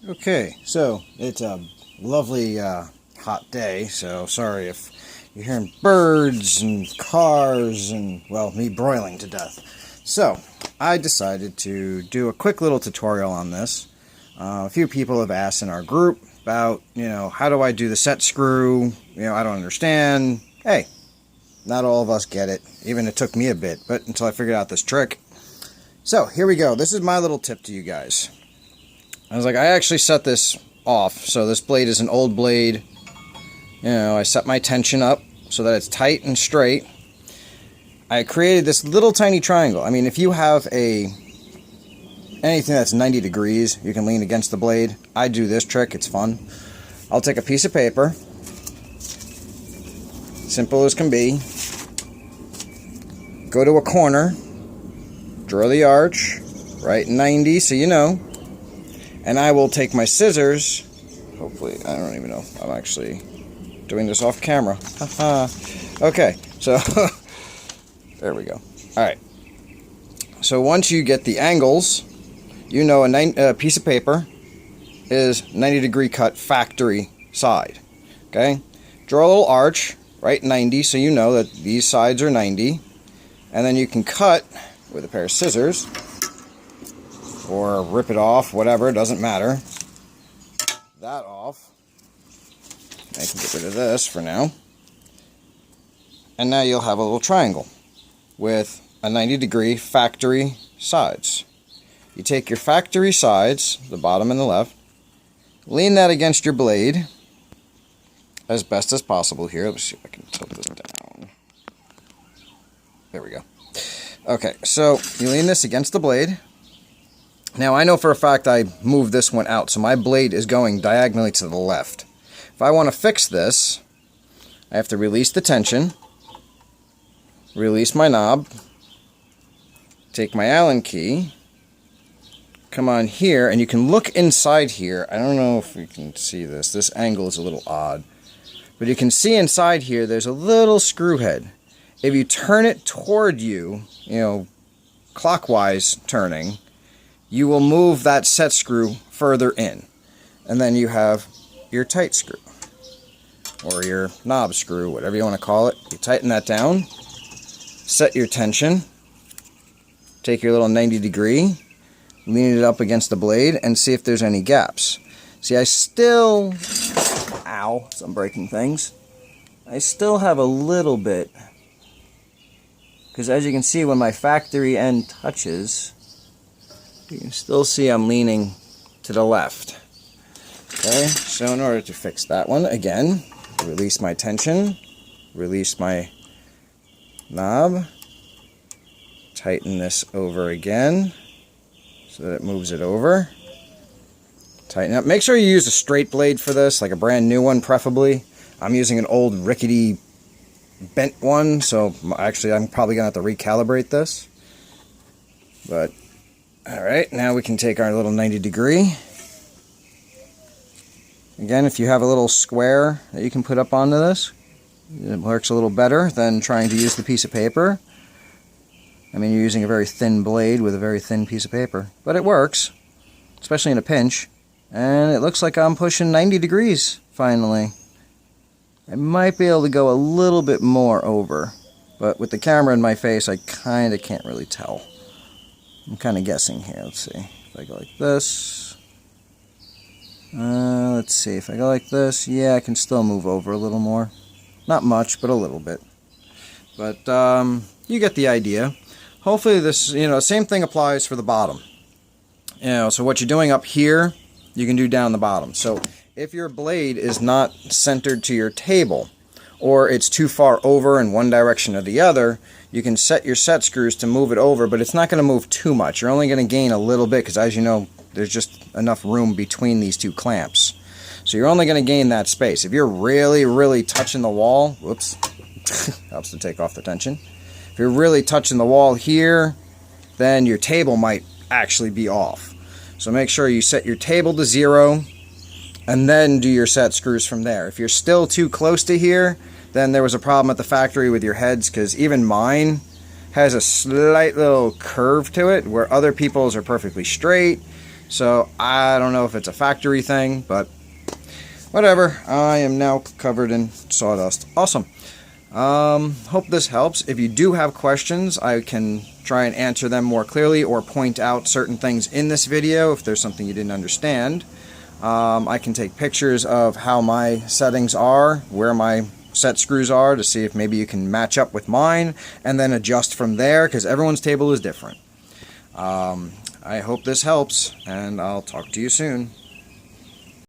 Okay, so it's a lovely hot day, so sorry if you're hearing birds and cars and, well, me broiling to death. So, I decided to do a quick little tutorial on this. A few people have asked in our group about, how do I do the set screw? I don't understand. Hey, not all of us get it. Even it took me a bit, but until I figured out this trick. So, here we go. This is my little tip to you guys. I was like, I actually set this off. So this blade is an old blade. I set my tension up so that it's tight and straight. I created this little tiny triangle. I mean, if you have anything that's 90 degrees, you can lean against the blade. I do this trick. It's fun. I'll take a piece of paper. Simple as can be. Go to a corner. Draw the arch. Right 90 so you know. And I will take my scissors. Hopefully, I don't even know if I'm actually doing this off camera. Okay, so there we go. Alright. So once you get the angles, a piece of paper is 90-degree cut factory side. Okay? Draw a little arch, right 90, so you know that these sides are 90. And then you can cut with a pair of scissors. Or rip it off, whatever, doesn't matter. That off. I can get rid of this for now. And now you'll have a little triangle with a 90-degree factory sides. You take your factory sides, the bottom and the left, lean that against your blade as best as possible here. Let's see if I can tilt this down. There we go. Okay, so you lean this against the blade. Now, I know for a fact I moved this one out, so my blade is going diagonally to the left. If I want to fix this, I have to release the tension, release my knob, take my Allen key, come on here, and you can look inside here. I don't know if you can see this. This angle is a little odd. But you can see inside here, there's a little screw head. If you turn it toward you, clockwise turning, you will move that set screw further in. And then you have your tight screw. Or your knob screw, whatever you want to call it. You tighten that down. Set your tension. Take your little 90-degree. Lean it up against the blade and see if there's any gaps. See, I still... Ow, I'm breaking things. I still have a little bit. Because as you can see, when my factory end touches... You can still see I'm leaning to the left. Okay, so in order to fix that one, again, release my tension, release my knob, tighten this over again so that it moves it over. Tighten up. Make sure you use a straight blade for this, like a brand new one preferably. I'm using an old rickety bent one, so actually I'm probably going to have to recalibrate this. But alright, now we can take our little 90-degree. Again, if you have a little square that you can put up onto this, it works a little better than trying to use the piece of paper. I mean, you're using a very thin blade with a very thin piece of paper. But it works, especially in a pinch. And it looks like I'm pushing 90 degrees, finally. I might be able to go a little bit more over. But with the camera in my face, I kind of can't really tell. I'm kind of guessing here. Let's see. If I go like this. Let's see. If I go like this, yeah, I can still move over a little more. Not much, but a little bit. But you get the idea. Hopefully this, same thing applies for the bottom. So what you're doing up here, you can do down the bottom. So if your blade is not centered to your table, or it's too far over in one direction or the other, you can set your set screws to move it over, but it's not going to move too much. You're only going to gain a little bit because, as you know, there's just enough room between these two clamps. So you're only going to gain that space. If you're really, really touching the wall, whoops, helps to take off the tension. If you're really touching the wall here, then your table might actually be off. So make sure you set your table to 0 and then do your set screws from there. If you're still too close to here, then there was a problem at the factory with your heads, because even mine has a slight little curve to it where other people's are perfectly straight. So I don't know if it's a factory thing, but whatever. I am now covered in sawdust. Awesome. Hope this helps. If you do have questions, I can try and answer them more clearly or point out certain things in this video if there's something you didn't understand. I can take pictures of how my settings are, where my set screws are, to see if maybe you can match up with mine, and then adjust from there, because everyone's table is different. I hope this helps, and I'll talk to you soon.